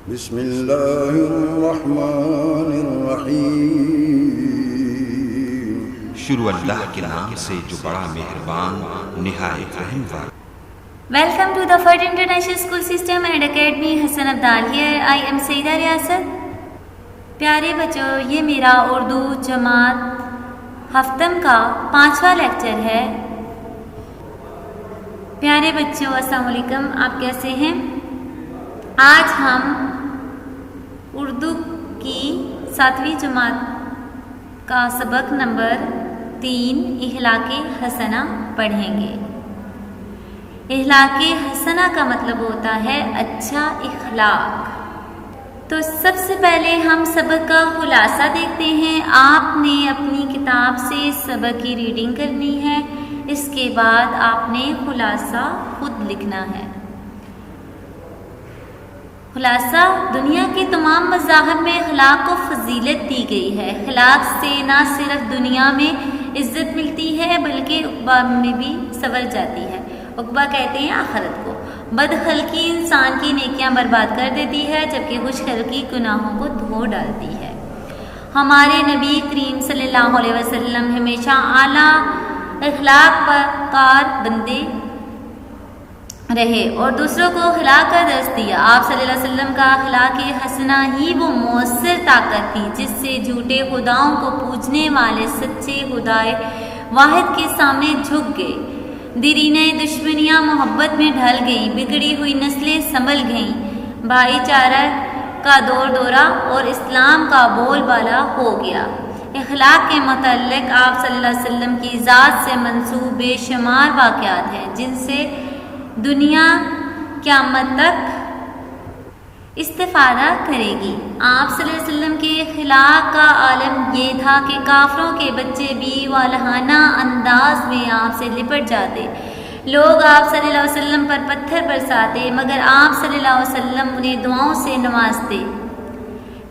بسم اللہ الرحمن الرحیم۔ شروع اللہ کے نام سے جو بڑا مہربان نہایت رحم والا۔ Welcome to the Ford International School System and Academy Hassan Abdal here. I am Saida ریاست۔ پیارے بچوں، یہ میرا اردو جماعت ہفتم کا 5واں لیکچر ہے۔ پیارے بچوں، السلام علیکم، آپ کیسے ہیں؟ آج ہم اردو کی 7ویں جماعت کا سبق نمبر 3 اخلاق حسنہ پڑھیں گے۔ اخلاق حسنہ کا مطلب ہوتا ہے اچھا اخلاق۔ تو سب سے پہلے ہم سبق کا خلاصہ دیکھتے ہیں۔ آپ نے اپنی کتاب سے سبق کی ریڈنگ کرنی ہے، اس کے بعد آپ نے خلاصہ خود لکھنا ہے۔ خلاصہ: دنیا کے تمام مذاہب میں اخلاق کو فضیلت دی گئی ہے۔ اخلاق سے نہ صرف دنیا میں عزت ملتی ہے بلکہ عقبہ میں بھی سنور جاتی ہے۔ عقبہ کہتے ہیں آخرت کو۔ بد خلقی انسان کی نیکیاں برباد کر دیتی ہے جبکہ خوش خلقی گناہوں کو دھو ڈالتی ہے۔ ہمارے نبی کریم صلی اللہ علیہ وسلم ہمیشہ اعلیٰ اخلاق پر کار بندے رہے اور دوسروں کو اخلاق کا درس دیا۔ آپ صلی اللہ علیہ وسلم کا اخلاق حسنہ ہی وہ مؤثر طاقت تھی جس سے جھوٹے خداؤں کو پوجنے والے سچے خدائے واحد کے سامنے جھک گئے۔ دیرینہ دشمنیاں محبت میں ڈھل گئیں، بگڑی ہوئی نسلیں سنبھل گئیں، بھائی چارہ کا دور دورہ اور اسلام کا بول بالا ہو گیا۔ اخلاق کے متعلق آپ صلی اللہ علیہ وسلم کی ذات سے منسوب بے شمار واقعات ہیں جن سے دنیا قیامت تک استفادہ کرے گی۔ آپ صلی اللہ علیہ وسلم کے اخلاق کا عالم یہ تھا کہ کافروں کے بچے بھی والہانہ انداز میں آپ سے لپٹ جاتے، لوگ آپ صلی اللہ علیہ وسلم پر پتھر برساتے مگر آپ صلی اللہ علیہ وسلم انہیں دعاؤں سے نوازتے،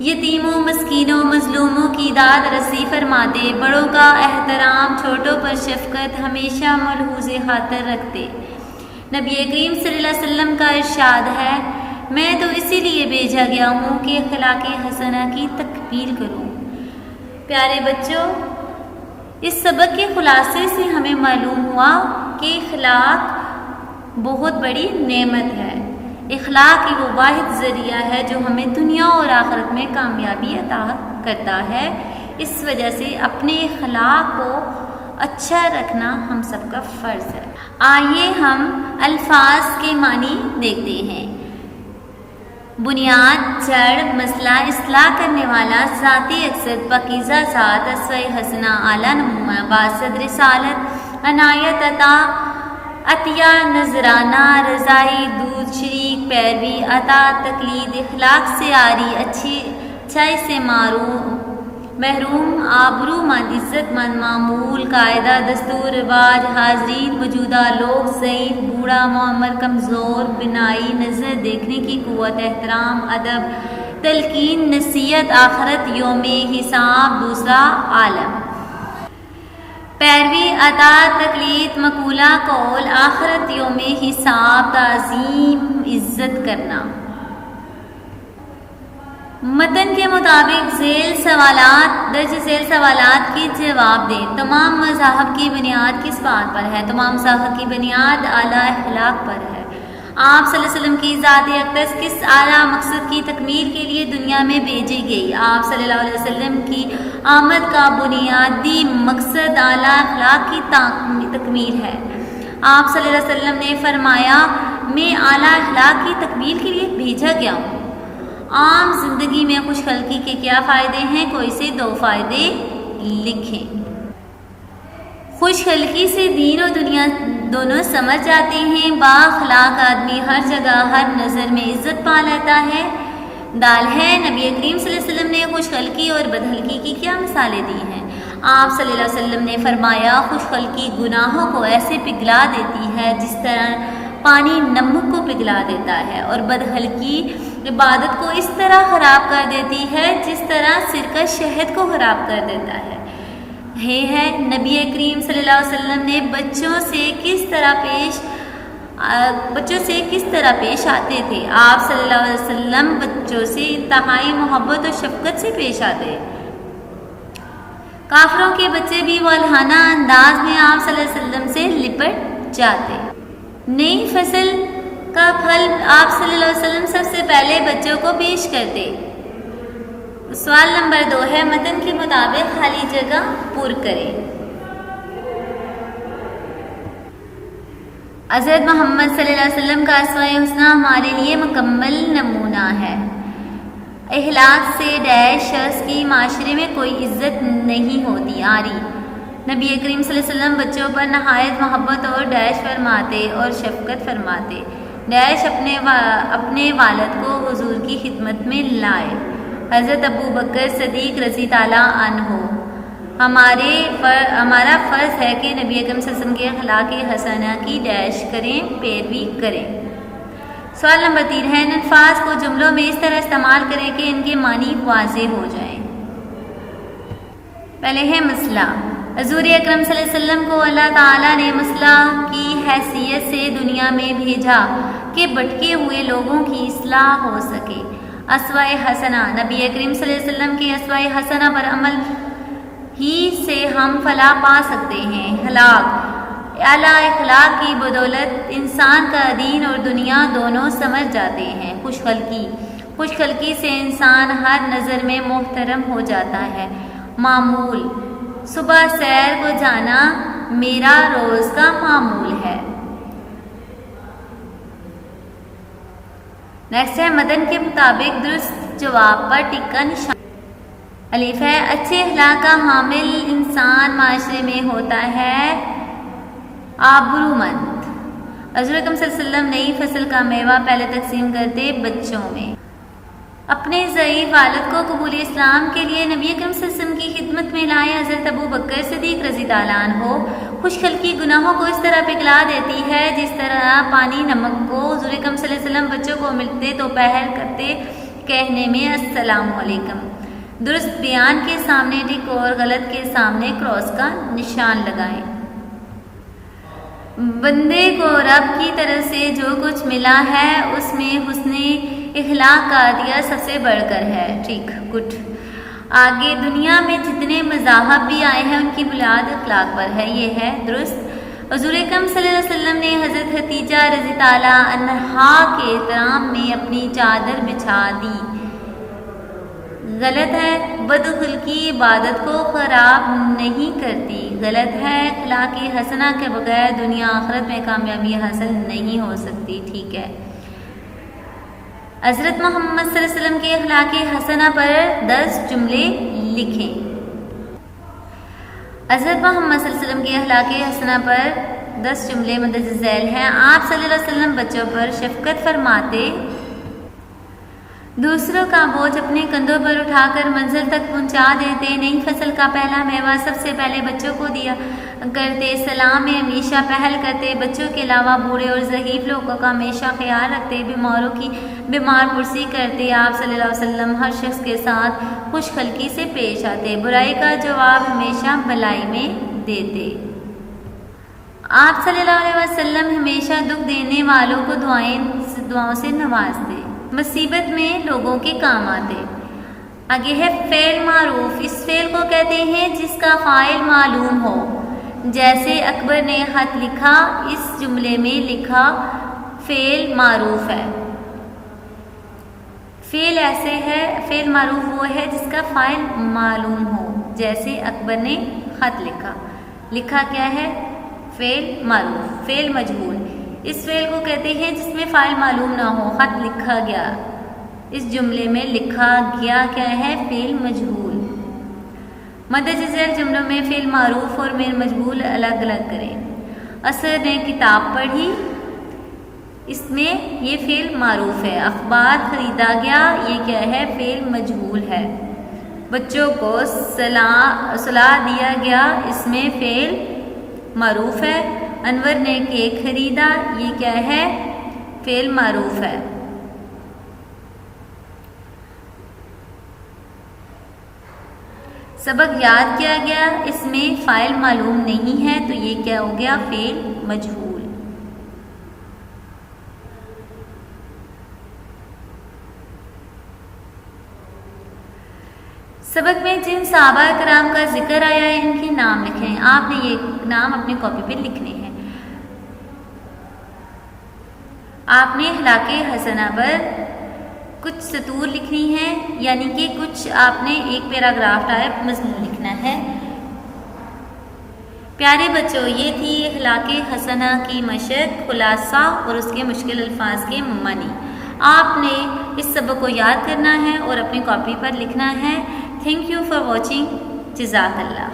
یتیموں، مسکینوں، مظلوموں کی داد رسی فرماتے، بڑوں کا احترام، چھوٹوں پر شفقت ہمیشہ ملحوظ خاطر رکھتے۔ نبی کریم صلی اللہ علیہ وسلم کا ارشاد ہے، میں تو اسی لیے بھیجا گیا ہوں کہ اخلاق حسنہ کی تکمیل کروں۔ پیارے بچوں، اس سبق کے خلاصے سے ہمیں معلوم ہوا کہ اخلاق بہت بڑی نعمت ہے۔ اخلاق ہی وہ واحد ذریعہ ہے جو ہمیں دنیا اور آخرت میں کامیابی عطا کرتا ہے۔ اس وجہ سے اپنے اخلاق کو اچھا رکھنا ہم سب کا فرض ہے۔ آئیے ہم الفاظ کے معنی دیکھتے ہیں۔ بنیاد، جڑ، مسئلہ، اصلاح کرنے والا، ذاتی اقصد، پاکیزہ ذات، اسوہ حسنہ، اعلیٰ نمونہ، باسط، رسالت، عنایت، عطا، عطیہ، نذرانہ، رضائی، دودھ، شریک، پیروی، عطا، تقلید، اخلاق سے عاری، اچھائی سے محروم، آبرو مند، عزت مند، معمول، قاعدہ، دستور، رواج، حاضرین، موجودہ لوگ، ضعیف، بوڑھا، معمر، کمزور، بینائی، نظر، دیکھنے کی قوت، احترام، ادب، تلقین، نصیحت، آخرت، یوم حساب، دوسرا عالم، پیروی، عطا، تقلید، مقولہ، قول، آخرت، یوم حساب، تعظیم، عزت کرنا۔ متن کے مطابق درج ذیل سوالات کے جواب دیں۔ تمام مذاہب کی بنیاد کس بات پر ہے؟ تمام مذاہب کی بنیاد اعلیٰ اخلاق پر ہے۔ آپ صلی اللہ علیہ وسلم کی ذات اقدس کس اعلیٰ مقصد کی تکمیل کے لیے دنیا میں بھیجی گئی؟ آپ صلی اللہ علیہ وسلم کی آمد کا بنیادی مقصد اعلیٰ اخلاق کی تکمیل ہے۔ آپ صلی اللہ علیہ وسلم نے فرمایا، میں اعلیٰ اخلاق کی تکمیل کے لیے بھیجا گیا ہوں۔ عام زندگی میں خوش خلقی کے کیا فائدے ہیں؟ کوئی سے 2 فائدے لکھیں۔ خوش خلقی سے دین و دنیا دونوں سمجھ جاتے ہیں۔ با اخلاق آدمی ہر جگہ ہر نظر میں عزت پا لیتا ہے۔ دال ہے، نبی کریم صلی اللہ علیہ وسلم نے خوش خلقی اور بد خلقی کی کیا مثالیں دی ہیں؟ آپ صلی اللہ علیہ وسلم نے فرمایا، خوش خلقی گناہوں کو ایسے پگھلا دیتی ہے جس طرح پانی نمک کو پگھلا دیتا ہے، اور بد خلقی عبادت کو اس طرح خراب کر دیتی ہے جس طرح سرکہ شہد کو خراب کر دیتا ہے۔ نبی کریم صلی اللہ علیہ وسلم نے بچوں سے کس طرح پیش بچوں سے کس طرح پیش آتے تھے؟ آپ صلی اللہ علیہ وسلم بچوں سے انتہائی محبت اور شفقت سے پیش آتے۔ کافروں کے بچے بھی والہانہ انداز میں آپ صلی اللہ علیہ وسلم سے لپٹ جاتے۔ نئی فصل کا پھل آپ صلی اللہ علیہ وسلم سب سے پہلے بچوں کو پیش کرتے۔ سوال نمبر 2 ہے، متن کے مطابق خالی جگہ پر کریں۔ حضرت محمد صلی اللہ علیہ وسلم کا اسوہ حسنہ ہمارے لیے مکمل نمونہ ہے۔ اخلاق سے ڈیش شخص کی معاشرے میں کوئی عزت نہیں ہوتی۔ آری نبی کریم صلی اللہ علیہ وسلم بچوں پر نہایت محبت اور ڈیش فرماتے اور شفقت فرماتے۔ ڈیش اپنے والد کو حضور کی خدمت میں لائے۔ حضرت ابو بکر صدیق رضی تعالیٰ عنہ، ہمارا فرض ہے کہ نبی اکرم صلی اللہ علیہ وسلم کے اخلاق حسنہ کی ڈیش کریں، پیروی کریں۔ سوال نمبر 3 ہے، ان الفاظ کو جملوں میں اس طرح استعمال کریں کہ ان کے معنی واضح ہو جائیں۔ پہلے ہے مسئلہ۔ حضور اکرم صلی اللہ علیہ وسلم کو اللہ تعالیٰ نے مسئلہ کی حیثیت سے دنیا میں بھیجا کہ بھٹکے ہوئے لوگوں کی اصلاح ہو سکے۔ اسوہ حسنہ، نبی کریم صلی اللہ علیہ وسلم کے اسوہ حسنہ پر عمل ہی سے ہم فلاح پا سکتے ہیں۔ ہلاک، اعلیٰ اخلاق کی بدولت انسان کا دین اور دنیا دونوں سمجھ جاتے ہیں۔ خوش خلقی سے انسان ہر نظر میں محترم ہو جاتا ہے۔ معمول، صبح سیر کو جانا میرا روز کا معمول ہے۔ نیکسٹ ہے، متن کے مطابق درست جواب پر ٹک کا نشان۔ الف ہے، اچھے اخلاق کا حامل انسان معاشرے میں ہوتا ہے آبرومند۔ حضور اکرم صلی اللہ علیہ وسلم نئی فصل کا میوہ پہلے تقسیم کرتے بچوں میں۔ اپنے ضعیف والد کو قبول اسلام کے لیے نبی اکرم صلی اللہ علیہ وسلم کی خدمت میں لائے حضرت ابو بکر صدیق رضی تعالیٰ عنہ۔ خوش خلقی گناہوں کو اس طرح پگھلا دیتی ہے جس طرح پانی نمک کو۔ حضور اکرم صلی اللہ علیہ وسلم بچوں کو ملتے تو پہل کرتے کہنے میں السلام علیکم۔ درست بیان کے سامنے ٹک اور غلط کے سامنے کراس کا نشان لگائیں۔ بندے کو رب کی طرف سے جو کچھ ملا ہے اس میں حسن اخلاق کا عطیہ سب سے بڑھ کر ہے۔ ٹھیک، گڈ۔ آگے دنیا میں جتنے مذاہب بھی آئے ہیں ان کی بنیاد اخلاق پر ہے، یہ ہے درست۔ حضور اکرم صلی اللہ علیہ وسلم نے حضرت خدیجہ رضی تعالیٰ عنہا کے احترام میں اپنی چادر بچھا دی۔ غلط ہے، بدخلقی عبادت کو خراب نہیں کرتی۔ غلط ہے، اخلاق حسنہ کے بغیر دنیا آخرت میں کامیابی حاصل نہیں ہو سکتی۔ ٹھیک ہے۔ حضرت محمد صلی اللہ علیہ وسلم کے اخلاق حسنہ پر 10 جملے لکھیں۔ حضرت محمد صلی اللہ علیہ وسلم کے اخلاق حسنہ پر 10 جملے مندرجہ ذیل ہیں۔ آپ صلی اللہ علیہ وسلم بچوں پر شفقت فرماتے، دوسروں کا بوجھ اپنے کندھوں پر اٹھا کر منزل تک پہنچا دیتے، نئی فصل کا پہلا میوہ سب سے پہلے بچوں کو دیا کرتے، سلام میں ہمیشہ پہل کرتے، بچوں کے علاوہ بوڑھے اور ضعیف لوگوں کا ہمیشہ خیال رکھتے، بیماروں کی بیمار پرسی کرتے، آپ صلی اللہ علیہ وسلم ہر شخص کے ساتھ خوش خلقی سے پیش آتے، برائی کا جواب ہمیشہ بھلائی میں دیتے، آپ صلی اللہ علیہ وسلم ہمیشہ دکھ دینے والوں کو دعاؤں سے نوازتے، مصیبت میں لوگوں کے کام آتے۔ آگے ہے فعل معروف۔ اس فعل کو کہتے ہیں جس کا فاعل معلوم ہو، جیسے اکبر نے خط لکھا، اس جملے میں لکھا فعل معروف ہے۔ فعل ایسے ہے، فعل معروف وہ ہے جس کا فاعل معلوم ہو، جیسے اکبر نے خط لکھا۔ لکھا کیا ہے؟ فعل معروف۔ فعل مجہول اس فعل کو کہتے ہیں جس میں فاعل معلوم نہ ہو، خط لکھا گیا، اس جملے میں لکھا گیا کیا ہے؟ فعل مجہول۔ مندرجہ ذیل جملوں میں فعل معروف اور فعل مجہول الگ الگ کریں۔ اسد نے کتاب پڑھی، اس میں یہ فعل معروف ہے۔ اخبار خریدا گیا، یہ کیا ہے؟ فعل مجہول ہے۔ بچوں کو سلا دیا گیا، اس میں فعل معروف ہے۔ انور نے کیک خریدا، یہ کیا ہے؟ فعل معروف ہے۔ سبق یاد کیا گیا، اس میں فاعل معلوم نہیں ہے تو یہ کیا ہو گیا؟ فعل مجہول۔ سبق میں جن صحابہ کرام کا ذکر آیا ہے ان کے نام لکھے ہیں. آپ نے یہ نام اپنی کاپی پہ لکھنے ہیں. آپ نے اخلاق حسنہ پر کچھ سطور لکھنی ہے، یعنی کہ کچھ آپ نے ایک پیراگراف ٹائپ مضمون لکھنا ہے. پیارے بچوں، یہ تھی اخلاق حسنہ کی مشق، خلاصہ اور اس کے مشکل الفاظ کے معنی. آپ نے اس سبق کو یاد کرنا ہے اور اپنی کاپی پر لکھنا ہے. Thank you for watching. جزاک اللہ.